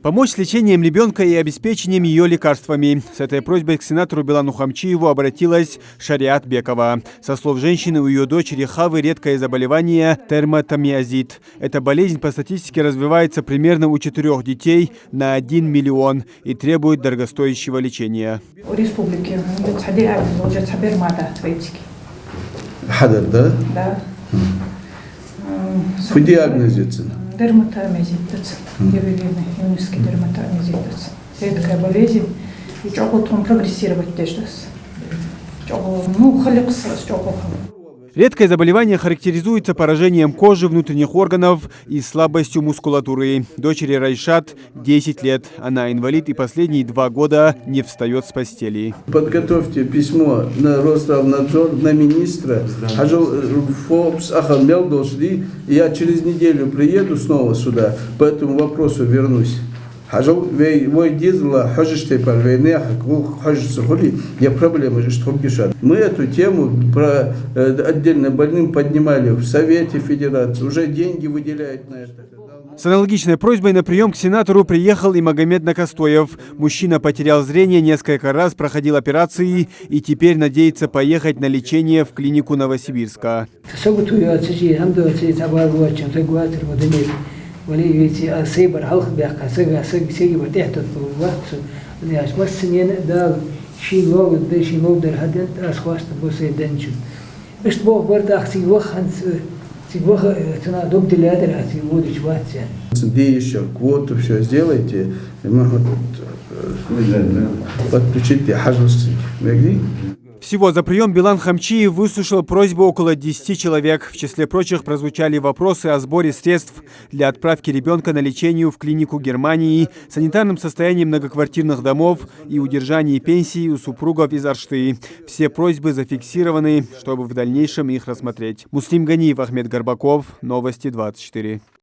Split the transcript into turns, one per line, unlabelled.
Помочь с лечением ребенка и обеспечением ее лекарствами. С этой просьбой к сенатору Билану Хамчиеву обратилась Шариат Бекова. Со слов женщины, у ее дочери Хавы редкое заболевание термотомиозит. Эта болезнь по статистике развивается примерно у 4 детей на 1 миллион и требует дорогостоящего лечения.
Да. По диагнозе?
Дерматомиозит, юнический дерматомиозит. Редкая болезнь, и он прогрессировать тоже.
Редкое заболевание характеризуется поражением кожи, внутренних органов и слабостью мускулатуры. Дочери Райшат 10 лет. Она инвалид и последние 2 года не встает с постели.
Подготовьте письмо на Росздравнадзор, на министра. Я через неделю приеду снова сюда, по этому вопросу вернусь. Я проблемы, что пишут. Мы эту тему про отдельно больным поднимали в Совете Федерации. Уже деньги выделяют на это.
С аналогичной просьбой на прием к сенатору приехал и Магомед Накостоев. Мужчина потерял зрение, несколько раз проходил операции и теперь надеется поехать на лечение в клинику Новосибирска.
Где еще квоту все сделайте, подключите хажусы.
Всего за прием Билан Хамчиев выслушал просьбу около 10 человек. В числе прочих прозвучали вопросы о сборе средств для отправки ребенка на лечение в клинику Германии, санитарном состоянии многоквартирных домов и удержании пенсии у супругов из Аршты. Все просьбы зафиксированы, чтобы в дальнейшем их рассмотреть. Муслим Ганиев, Ахмед Горбаков, Новости 24.